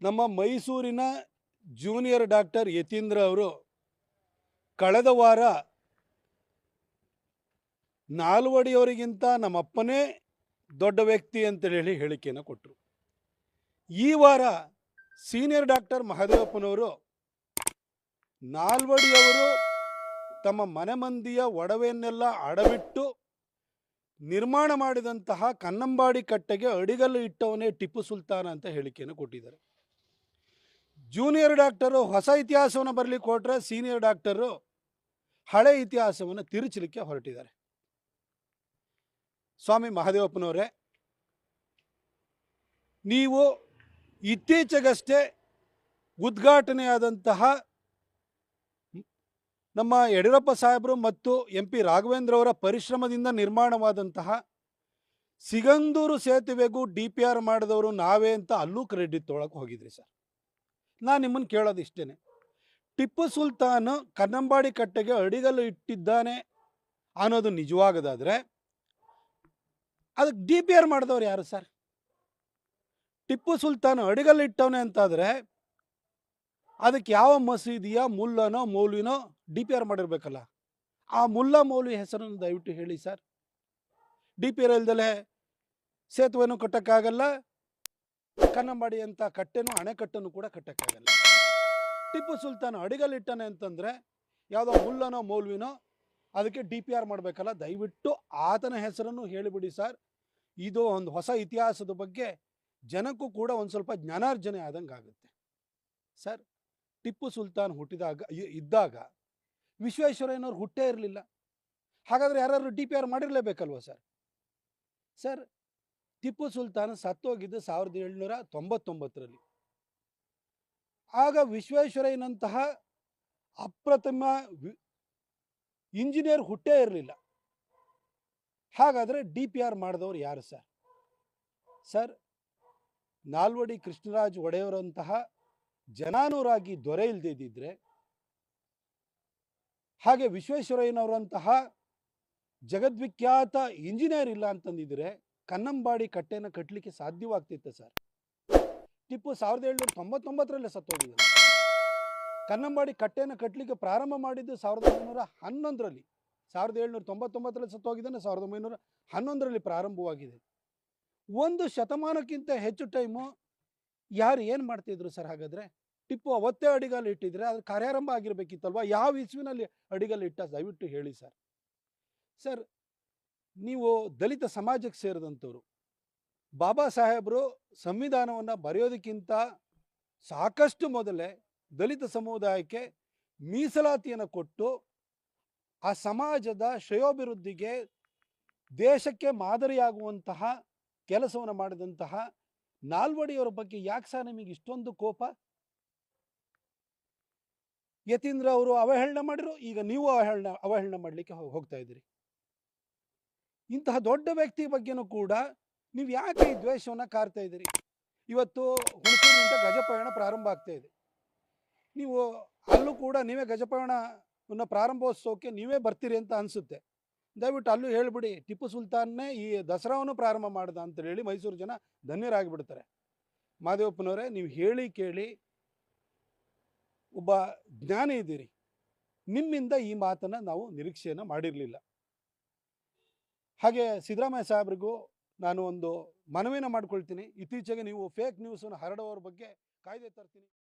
ನಮ್ಮ ಮೈಸೂರಿನ junior doctor Yathindra ಅವರು ಕಳೆದ ವಾರ ನಾಲ್ವಡಿಯವರಿಗಿಂತ ನಮ್ಮಪ್ಪನೇ ದೊಡ್ಡ ವ್ಯಕ್ತಿ ಅಂತೇಳಿ ಹೇಳಿಕೆಯನ್ನು ಕೊಟ್ಟರು. ಈ ವಾರ ಸೀನಿಯರ್ ಡಾಕ್ಟರ್ ಮಹದೇವಪ್ಪನವರು ನಾಲ್ವಡಿಯವರು ತಮ್ಮ ಮನೆ ಮಂದಿಯ ಒಡವೆಯನ್ನೆಲ್ಲ ಅಡವಿಟ್ಟು ನಿರ್ಮಾಣ ಮಾಡಿದಂತಹ ಕನ್ನಂಬಾಡಿ ಕಟ್ಟೆಗೆ ಅಡಿಗಲ್ಲು ಇಟ್ಟವನೇ ಟಿಪ್ಪು ಸುಲ್ತಾನ್ ಅಂತ ಹೇಳಿಕೆಯನ್ನು ಕೊಟ್ಟಿದ್ದಾರೆ. ಜೂನಿಯರ್ ಡಾಕ್ಟರು ಹೊಸ ಇತಿಹಾಸವನ್ನು ಬರಲಿಕ್ಕೆ ಕೊಟ್ಟರೆ ಸೀನಿಯರ್ ಡಾಕ್ಟರು ಹಳೆ ಇತಿಹಾಸವನ್ನು ತಿರುಚಲಿಕ್ಕೆ ಹೊರಟಿದ್ದಾರೆ. ಸ್ವಾಮಿ ಮಹದೇವಪ್ಪನವರೇ, ನೀವು ಇತ್ತೀಚೆಗಷ್ಟೇ ಉದ್ಘಾಟನೆಯಾದಂತಹ ನಮ್ಮ ಯಡಿಯೂರಪ್ಪ ಸಾಹೇಬರು ಮತ್ತು MP ರಾಘವೇಂದ್ರ ಅವರ ಪರಿಶ್ರಮದಿಂದ ನಿರ್ಮಾಣವಾದಂತಹ ಸಿಗಂದೂರು ಸೇತುವೆಗೂ DPR ಮಾಡಿದವರು ನಾವೇ ಅಂತ ಅಲ್ಲೂ ಕ್ರೆಡಿಟ್ ತೊಗೊಳಕ್ಕೆ ಹೋಗಿದ್ರಿ ಸರ್. ನಾನು ನಿಮ್ಮನ್ನು ಕೇಳೋದು ಇಷ್ಟೇ, ಟಿಪ್ಪು ಸುಲ್ತಾನ್ ಕನ್ನಂಬಾಡಿ ಕಟ್ಟೆಗೆ ಅಡಿಗಲ್ಲು ಇಟ್ಟಿದ್ದಾನೆ ಅನ್ನೋದು ನಿಜವಾಗದಾದರೆ ಅದಕ್ಕೆ DPR ಮಾಡಿದವರು ಯಾರು ಸರ್? ಟಿಪ್ಪು ಸುಲ್ತಾನ್ ಅಡಿಗಲ್ಲು ಇಟ್ಟವನೇ ಅಂತಾದರೆ ಅದಕ್ಕೆ ಯಾವ ಮಸೀದಿಯ ಮುಲ್ಲನೋ ಮೌಲ್ವಿನೋ DPR ಮಾಡಿರ್ಬೇಕಲ್ಲ. ಆ ಮುಲ್ಲಾ ಮೌಲ್ವಿ ಹೆಸರನ್ನು ದಯವಿಟ್ಟು ಹೇಳಿ ಸರ್. DPR ಇಲ್ದಲೇ ಸೇತುವೆನೂ ಕಟ್ಟಕ್ಕಾಗಲ್ಲ, ಕನ್ನಂಬಾಡಿ ಅಂತ ಕಟ್ಟೆನೂ ಅಣೆಕಟ್ಟನ್ನು ಕೂಡ ಕಟ್ಟಕ್ಕಾಗಲ್ಲ. ಟಿಪ್ಪು ಸುಲ್ತಾನ್ ಅಡಿಗಲ್ಲು ಇಟ್ಟನೆ ಅಂತಂದರೆ ಯಾವುದೋ ಮುಲ್ಲನೋ ಮೌಲ್ವಿನೋ ಅದಕ್ಕೆ DPR ಮಾಡಬೇಕಲ್ಲ. ದಯವಿಟ್ಟು ಆತನ ಹೆಸರನ್ನು ಹೇಳಿಬಿಡಿ ಸರ್. ಇದು ಒಂದು ಹೊಸ ಇತಿಹಾಸದ ಬಗ್ಗೆ ಜನಕ್ಕೂ ಕೂಡ ಒಂದು ಸ್ವಲ್ಪ ಜ್ಞಾನಾರ್ಜನೆ ಆದಂಗೆ ಆಗುತ್ತೆ ಸರ್. ಟಿಪ್ಪು ಸುಲ್ತಾನ್ ಇದ್ದಾಗ ವಿಶ್ವೇಶ್ವರಯ್ಯನವ್ರು ಹುಟ್ಟೇ ಇರಲಿಲ್ಲ. ಹಾಗಾದರೆ ಯಾರು DPR ಮಾಡಿರಲೇಬೇಕಲ್ವ ಸರ್? ಸರ್, ಟಿಪ್ಪು ಸುಲ್ತಾನ್ ಸತ್ತೋಗಿದ್ದು 1799ರಲ್ಲಿ. ಆಗ ವಿಶ್ವೇಶ್ವರಯ್ಯನಂತಹ ಅಪ್ರತಿಮ ಇಂಜಿನಿಯರ್ ಹುಟ್ಟೇ ಇರಲಿಲ್ಲ. ಹಾಗಾದರೆ DPR ಮಾಡಿದವರು ಯಾರು ಸರ್? ಸರ್, ನಾಲ್ವಡಿ ಕೃಷ್ಣರಾಜ ಒಡೆಯವರಂತಹ ಜನಾನುರಾಗಿ ದೊರೆ ಇಲ್ಲದಿದ್ದರೆ, ಹಾಗೆ ವಿಶ್ವೇಶ್ವರಯ್ಯನವರಂತಹ ಜಗದ್ವಿಖ್ಯಾತ ಇಂಜಿನಿಯರ್ ಇಲ್ಲ ಅಂತಂದಿದ್ರೆ ಕನ್ನಂಬಾಡಿ ಕಟ್ಟೆನ ಕಟ್ಟಲಿಕ್ಕೆ ಸಾಧ್ಯವಾಗ್ತಿತ್ತು ಸರ್. ಟಿಪ್ಪು 1799ರಲ್ಲೇ ಸತ್ತೋಗಿದ್ದಾನೆ. ಕನ್ನಂಬಾಡಿ ಕಟ್ಟೆನ ಕಟ್ಟಲಿಕ್ಕೆ ಪ್ರಾರಂಭ ಮಾಡಿದ್ದು 1911ರಲ್ಲಿ. 1799ರಲ್ಲಿ ಸತ್ತೋಗಿದ್ದಾನೆ, 1911ರಲ್ಲಿ ಪ್ರಾರಂಭವಾಗಿದೆ. ಒಂದು ಶತಮಾನಕ್ಕಿಂತ ಹೆಚ್ಚು ಟೈಮು ಯಾರು ಏನು ಮಾಡ್ತಿದ್ರು ಸರ್? ಹಾಗಾದರೆ ಟಿಪ್ಪು ಅವತ್ತೇ ಅಡಿಗಲ್ಲು ಇಟ್ಟಿದ್ರೆ ಅದು ಕಾರ್ಯಾರಂಭ ಆಗಿರಬೇಕಿತ್ತಲ್ವ? ಯಾವ ಇಸ್ವಿನಲ್ಲಿ ಅಡಿಗಲ್ಲು ಇಟ್ಟ ದಯವಿಟ್ಟು ಹೇಳಿ ಸರ್. ಸರ್, ನೀವು ದಲಿತ ಸಮಾಜಕ್ಕೆ ಸೇರಿದಂಥವ್ರು. ಬಾಬಾ ಸಾಹೇಬರು ಸಂವಿಧಾನವನ್ನು ಬರೆಯೋದಕ್ಕಿಂತ ಸಾಕಷ್ಟು ಮೊದಲೇ ದಲಿತ ಸಮುದಾಯಕ್ಕೆ ಮೀಸಲಾತಿಯನ್ನು ಕೊಟ್ಟು ಆ ಸಮಾಜದ ಶ್ರೇಯೋಭಿವೃದ್ಧಿಗೆ ದೇಶಕ್ಕೆ ಮಾದರಿಯಾಗುವಂತಹ ಕೆಲಸವನ್ನು ಮಾಡಿದಂತಹ ನಾಲ್ವಡಿಯವರ ಬಗ್ಗೆ ಯಾಕೆ ಸರ್ ನಿಮಗೆ ಇಷ್ಟೊಂದು ಕೋಪ? ಯತೀಂದ್ರ ಅವರು ಅವಹೇಳನ ಮಾಡಿರು, ಈಗ ನೀವು ಅವಹೇಳನ ಮಾಡಲಿಕ್ಕೆ ಹೋಗ್ತಾ ಇದ್ದೀರಿ. ಇಂತಹ ದೊಡ್ಡ ವ್ಯಕ್ತಿ ಬಗ್ಗೆನೂ ಕೂಡ ನೀವು ಯಾಕೆ ಈ ದ್ವೇಷವನ್ನು ಕಾರ್ತಾ ಇದ್ದೀರಿ? ಇವತ್ತು ಹುಣಸೂರಿನಿಂದ ಗಜಪಯಣ ಪ್ರಾರಂಭ ಆಗ್ತಾ ಇದೆ. ನೀವು ಅಲ್ಲೂ ಕೂಡ ನೀವೇ ಗಜಪಯಣವನ್ನು ಪ್ರಾರಂಭೋತ್ಸವಕ್ಕೆ ನೀವೇ ಬರ್ತೀರಿ ಅಂತ ಅನಿಸುತ್ತೆ. ದಯವಿಟ್ಟು ಅಲ್ಲೂ ಹೇಳಿಬಿಡಿ, ಟಿಪ್ಪು ಸುಲ್ತಾನ್ನೇ ಈ ದಸರಾವನ್ನು ಪ್ರಾರಂಭ ಮಾಡ್ದ ಅಂತ ಹೇಳಿ ಮೈಸೂರು ಜನ ಧನ್ಯರಾಗಿಬಿಡ್ತಾರೆ. ಮಹದೇವಪ್ಪನವರೇ, ನೀವು ಹೇಳಿ ಕೇಳಿ ಒಬ್ಬ ಜ್ಞಾನಿ ಇದ್ದೀರಿ. ನಿಮ್ಮಿಂದ ಈ ಮಾತನ್ನು ನಾವು ನಿರೀಕ್ಷೆಯನ್ನು ಮಾಡಿರಲಿಲ್ಲ. ಹಾಗೆ ಸಿದ್ದರಾಮಯ್ಯ ಸಾಹೇಬ್ರಿಗೂ ನಾನು ಒಂದು ಮನವಿನ ಮಾಡ್ಕೊಳ್ತೀನಿ. ಇತ್ತೀಚೆಗೆ ನೀವು ಫೇಕ್ ನ್ಯೂಸನ್ನು ಹರಡುವವ್ರ ಬಗ್ಗೆ ಕಾಯ್ದೆ ತರ್ತೀನಿ.